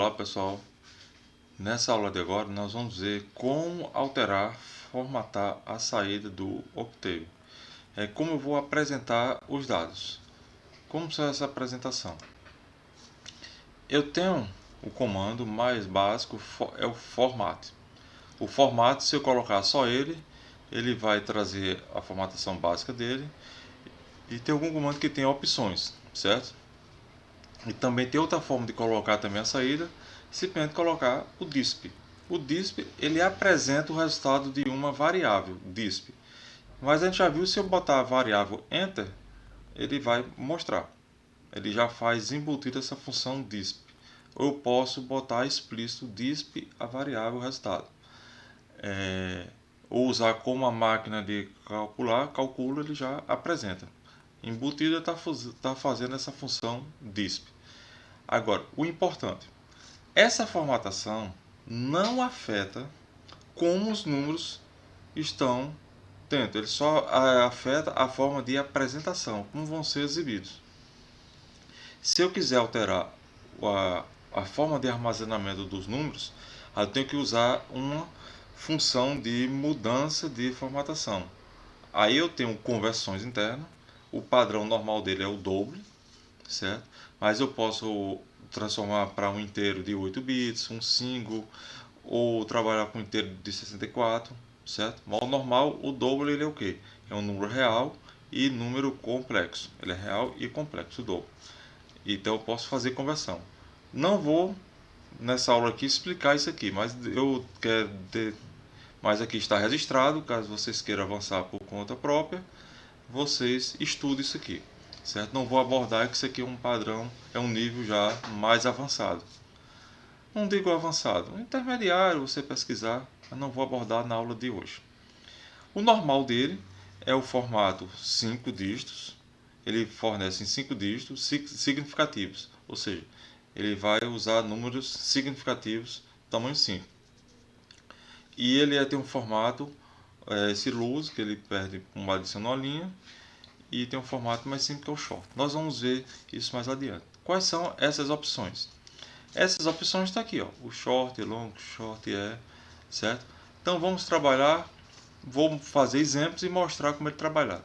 Olá pessoal, nessa aula de agora nós vamos ver como alterar, formatar a saída do Octave. Como eu vou apresentar os dados. Como será essa apresentação? Eu tenho o comando mais básico, é o format. O format, se eu colocar só ele vai trazer a formatação básica dele. E tem algum comando que tem opções, certo? E também tem outra forma de colocar também a saída, simplesmente colocar o disp. O disp ele apresenta o resultado de uma variável disp. Mas a gente já viu, se eu botar a variável enter, ele vai mostrar. Ele já faz embutida essa função disp. Ou eu posso botar explícito disp a variável resultado. Ou usar como a máquina de calcula, ele já apresenta. Embutida está fazendo essa função disp. Agora, o importante, essa formatação não afeta como os números estão dentro, ele só afeta a forma de apresentação, como vão ser exibidos. Se eu quiser alterar a forma de armazenamento dos números, eu tenho que usar uma função de mudança de formatação. Aí eu tenho conversões internas, o padrão normal dele é o doble, certo? Mas eu posso transformar para um inteiro de 8 bits, um single, ou trabalhar com um inteiro de 64, certo? Mas o normal, o dobro, ele é o que? É um número real e número complexo. Ele é real e complexo, o dobro. Então eu posso fazer conversão. Não vou nessa aula aqui explicar isso aqui, mas eu quero mas aqui está registrado, caso vocês queiram avançar por conta própria, vocês estudem isso aqui, certo? Não vou abordar que isso aqui é um padrão, é um nível já mais avançado. Não digo avançado, intermediário, você pesquisar, mas não vou abordar na aula de hoje. O normal dele é o formato 5 dígitos, ele fornece em 5 dígitos significativos, ou seja, ele vai usar números significativos tamanho 5. E ele tem um formato siloso, que ele perde uma adicional linha, e tem um formato mais simples que é o short. Nós vamos ver isso mais adiante. Quais são essas opções? Essas opções estão aqui, ó, o short, long, short, certo? Então vamos trabalhar, vou fazer exemplos e mostrar como ele trabalhar.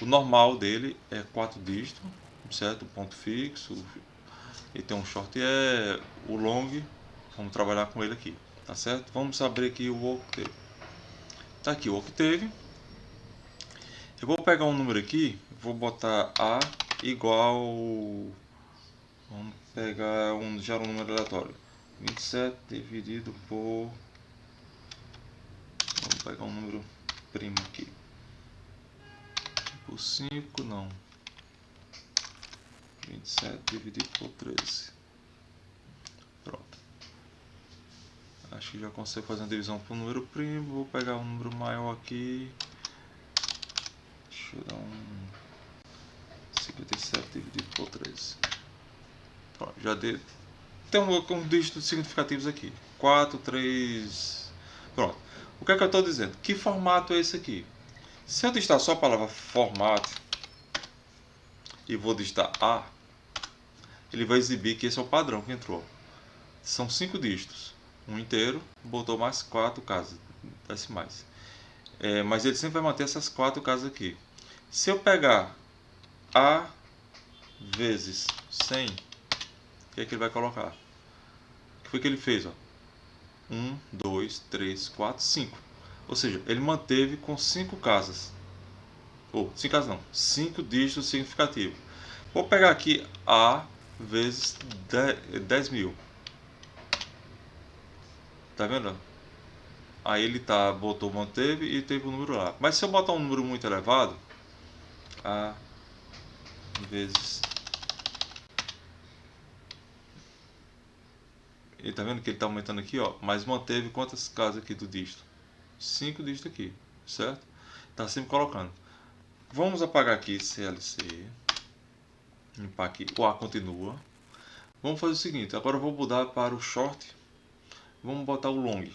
O normal dele é 4 dígitos, certo? Ponto fixo, e tem um short o long, vamos trabalhar com ele aqui, tá certo? Vamos abrir aqui o Octave. Tá aqui o Octave. Eu vou pegar um número aqui, vou botar A igual, vamos pegar já um número aleatório, 27 dividido por, vamos pegar um número primo aqui, por 5 não, 27 dividido por 13, pronto. Acho que já consigo fazer uma divisão por número primo. Vou pegar um número maior aqui, deixa eu dar um 57 dividido por 13. Pronto, já deu. Tem um dígitos significativos aqui. 4, 3. Pronto. O que é que eu estou dizendo? Que formato é esse aqui? Se eu digitar só a palavra formato e vou digitar A, ele vai exibir que esse é o padrão que entrou. São 5 dígitos. Um inteiro, botou mais 4 casas decimais. Mas ele sempre vai manter essas 4 casas aqui. Se eu pegar A vezes 100, o que é que ele vai colocar? O que foi que ele fez? 1, 2, 3, 4, 5. Ou seja, ele manteve com 5 casas. Ou 5 casas não, 5 dígitos significativos. Vou pegar aqui A vezes 10 mil. Tá vendo? Aí ele botou, manteve e teve um número lá. Mas se eu botar um número muito elevado, A vezes, e tá vendo que ele está aumentando aqui, ó, mas manteve quantas casas aqui do dígito? 5 dígitos aqui, certo? Tá sempre colocando. Vamos apagar aqui CLC, limpar aqui, o A continua. Vamos fazer o seguinte, agora eu vou mudar para o short. Vamos botar o long.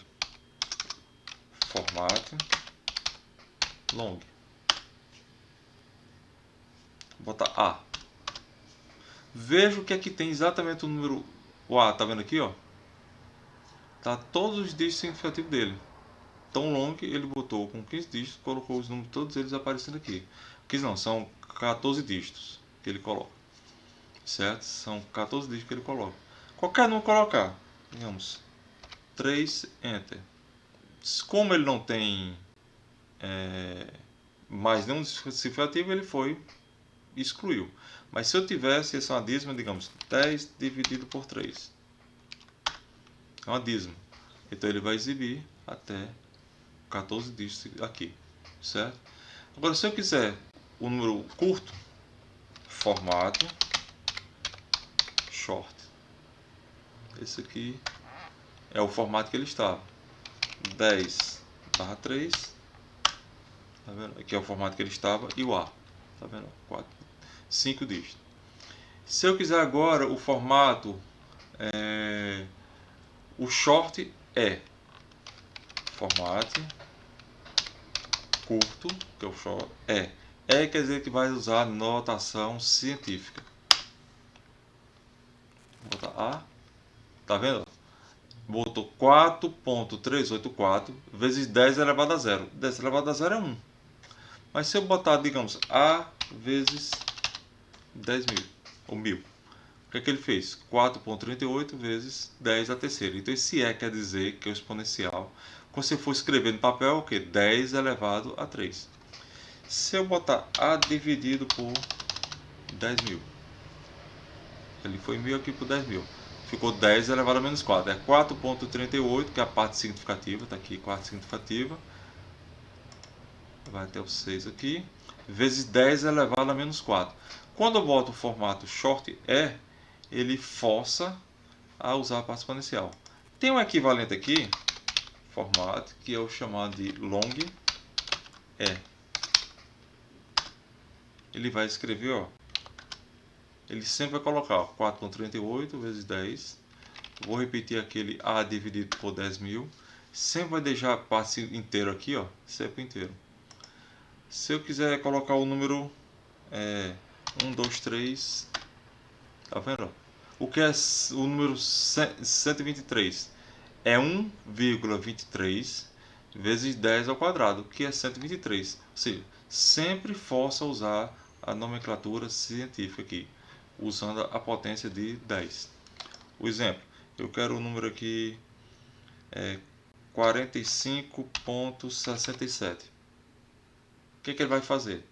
Formato long. Vou botar A. Vejo que aqui tem exatamente o número, o A, tá vendo aqui, ó? Tá todos os dígitos significativos dele. Então long ele botou com 15 dígitos, colocou os números todos eles aparecendo aqui. 15 não, são 14 dígitos que ele coloca. Certo? São 14 dígitos que ele coloca. Qualquer número colocar, digamos 3 enter. Como ele não tem mais nenhum significativo, ele excluiu. Mas se eu tivesse essa é uma dízima, digamos 10 dividido por 3. É uma dízima. Então ele vai exibir até 14 dígitos aqui, certo? Agora, se eu quiser o número curto, formato short. Esse aqui é o formato que ele estava. 10/3. Tá vendo? Aqui é o formato que ele estava e o A. Tá vendo? 5 dígitos. Se eu quiser agora o formato, o short é formato curto, que é o short, quer dizer que vai usar notação científica. Vou botar A, tá vendo? Botou 4.384 vezes 10 elevado a 0. 10 elevado a 0 é 1. Mas se eu botar, digamos, A vezes 10.000, ou 1.000, o que é que ele fez? 4.38 vezes 10 a terceira. Então esse quer dizer que é o exponencial. Quando você for escrever no papel, o que? 10 elevado a 3. Se eu botar A dividido por 10.000, ele foi 1.000 aqui por 10.000. Ficou 10 elevado a menos 4. É 4.38, que é a parte significativa. Está aqui, parte significativa. Vai até o 6 aqui. Vezes 10 elevado a menos 4. Quando eu boto o formato short ele força a usar a parte exponencial. Tem um equivalente aqui, formato, que é o chamado de long Ele vai escrever, ó. Ele sempre vai colocar 4.38 vezes 10. Vou repetir aquele A dividido por 10.000. Sempre vai deixar a parte inteira aqui, ó. Sempre inteiro. Se eu quiser colocar o número 1, 2, 3. Tá vendo? O que é o número 123? É 1,23 vezes 10 ao quadrado, que é 123. Ou seja, sempre força a usar a nomenclatura científica aqui, usando a potência de 10. O exemplo, eu quero o número aqui 45,67. O que ele vai fazer?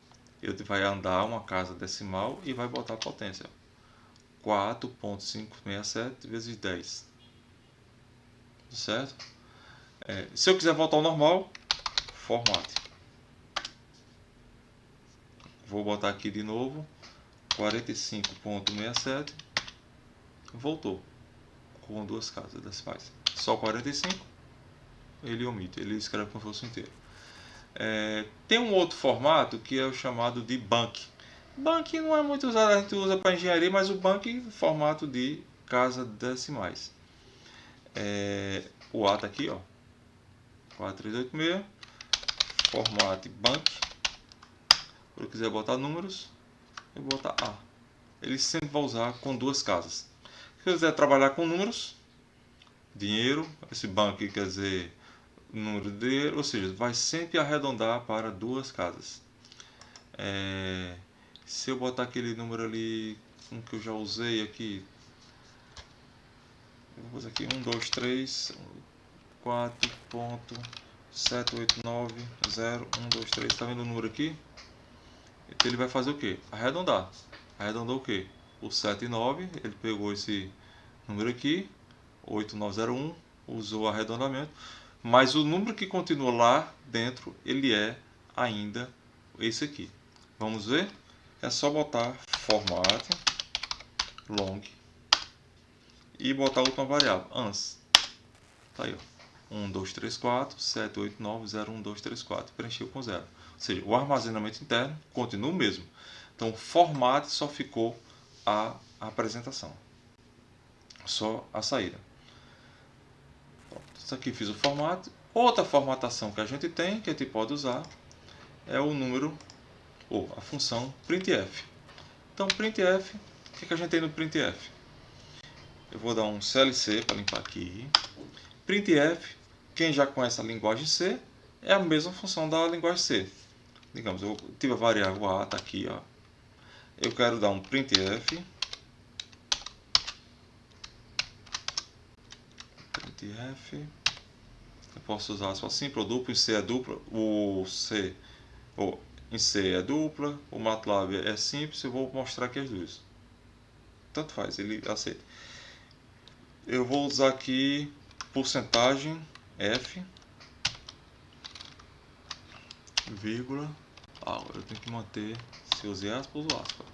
Ele vai andar uma casa decimal e vai botar a potência. 4,567 vezes 10. Certo? Se eu quiser voltar ao normal, formate. Vou botar aqui de novo 45,67. Voltou com duas casas decimais. Só 45 ele omite, ele escreve como se fosse inteiro. Tem um outro formato que é o chamado de Bank. Bank não é muito usado, a gente usa para engenharia, mas o Bank é formato de casa decimais. O A está aqui, ó, 4386, formato Bank. Se eu quiser botar números, eu vou botar A. Ele sempre vai usar com duas casas. Se eu quiser trabalhar com números, dinheiro, esse banco quer dizer número de dinheiro, ou seja, vai sempre arredondar para duas casas. Se eu botar aquele número ali, um que eu já usei aqui, vou usar aqui 1, 2, 3, 4.789, 1, 2, 3, está vendo o número aqui? Então ele vai fazer o que? Arredondar. Arredondou o que? O 7 e 9, ele pegou esse número aqui, 8901, usou arredondamento, mas o número que continua lá dentro, ele é ainda esse aqui. Vamos ver? É só botar format long e botar a última variável, ans. Tá aí, ó. 1, 2, 3, 4, 7, 8, 9, 0, 1, 2, 3, 4. Preencheu com 0. Ou seja, o armazenamento interno continua o mesmo. Então, format só ficou a apresentação. Só a saída. Isso aqui fiz o formato. Outra formatação que a gente tem, que a gente pode usar, é o número, ou a função printf. Então, printf, o que a gente tem no printf? Eu vou dar um CLC para limpar aqui. printf, quem já conhece a linguagem C, é a mesma função da linguagem C. Digamos, eu tive a variável A, está aqui, ó. Eu quero dar um printf, eu posso usar só simples ou duplo, em C é dupla, em C é dupla, o MATLAB é simples, eu vou mostrar aqui as duas. Tanto faz, ele aceita. Eu vou usar aqui porcentagem F, vírgula, eu tenho que manter, se eu usei aspas, uso aspas.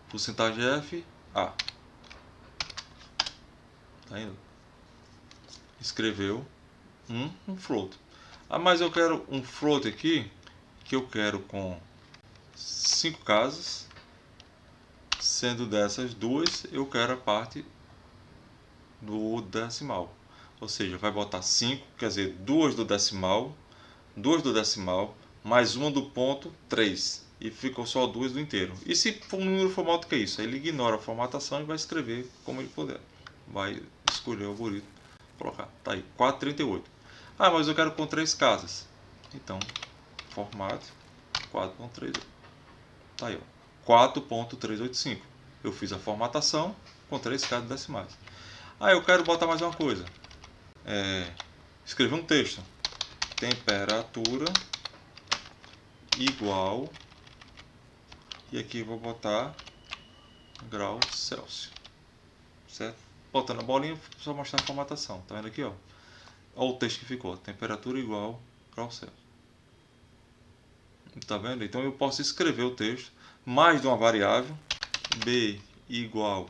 Porcentagem F, A. Tá indo? Escreveu um float. Mas eu quero um float aqui, que eu quero com 5 casas, sendo dessas duas, eu quero a parte do decimal. Ou seja, vai botar 5, quer dizer, duas do decimal, mais uma do ponto, 3. E ficou só duas do inteiro. E se um número for maior do que isso, ele ignora a formatação e vai escrever como ele puder. Vai escolher o algoritmo, colocar. Tá aí, 438. Mas eu quero com 3 casas. Então, formato 4.38. Tá aí, ó, 4.385. Eu fiz a formatação com 3 casas decimais. Eu quero botar mais uma coisa. Escrever um texto. Temperatura igual, e aqui eu vou botar graus Celsius, certo? Botando a bolinha, só mostrar a formatação, tá vendo aqui, ó? Olha o texto que ficou, temperatura igual graus Celsius, tá vendo? Então eu posso escrever o texto mais de uma variável, b igual,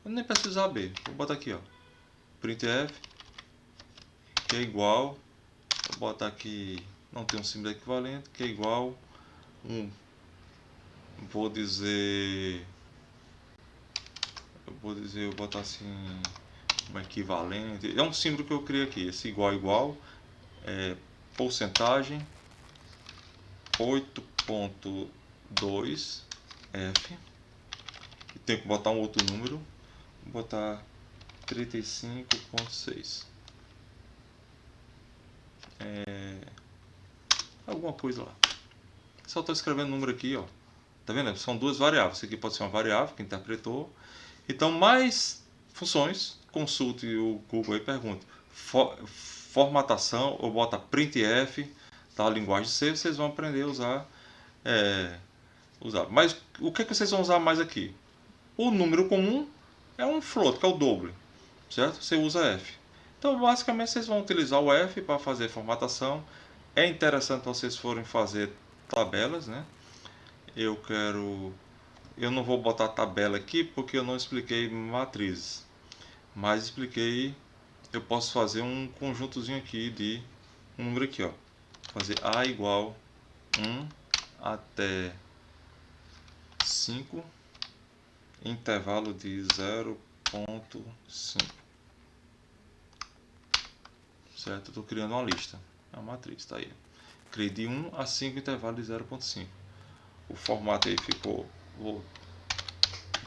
eu nem preciso usar b, vou botar aqui, ó, printf, que é igual, vou botar aqui, não tem um símbolo equivalente, que é igual vou botar assim, um equivalente, é um símbolo que eu criei aqui, esse igual, porcentagem 8.2 F, e tenho que botar um outro número, vou botar 35.6, alguma coisa lá, só estou escrevendo o número aqui, ó. Tá vendo? São duas variáveis. Isso aqui pode ser uma variável que interpretou. Então, mais funções, consulte o Google e pergunte. Formatação, ou bota printf da linguagem C, vocês vão aprender a usar. Mas o que vocês vão usar mais aqui? O número comum é um float, que é o doble, certo? Você usa F. Então, basicamente, vocês vão utilizar o F para fazer formatação. É interessante vocês forem fazer tabelas, né? Eu não vou botar tabela aqui porque eu não expliquei matrizes, mas expliquei, eu posso fazer um conjuntozinho aqui de um número aqui, ó, fazer A igual 1 até 5, intervalo de 0.5, certo? Estou criando uma lista, a matriz está aí, criei de 1 a 5, intervalo de 0.5. O formato aí ficou, vou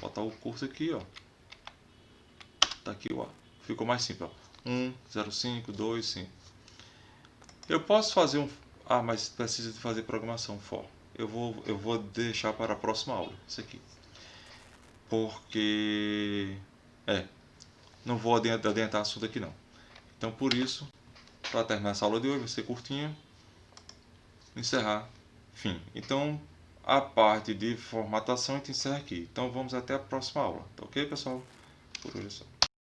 botar o curso aqui, ó, tá aqui, ó, ficou mais simples, ó. 1, 0, 5, 2, 5. Eu posso fazer mas precisa de fazer programação for. Eu vou deixar para a próxima aula isso aqui, porque não vou adiantar assunto aqui não. Então, por isso, para terminar essa aula de hoje, vai ser curtinha, encerrar, fim. Então, a parte de formatação a gente encerra aqui. Então, vamos até a próxima aula, tá ok, pessoal? Por hoje é só.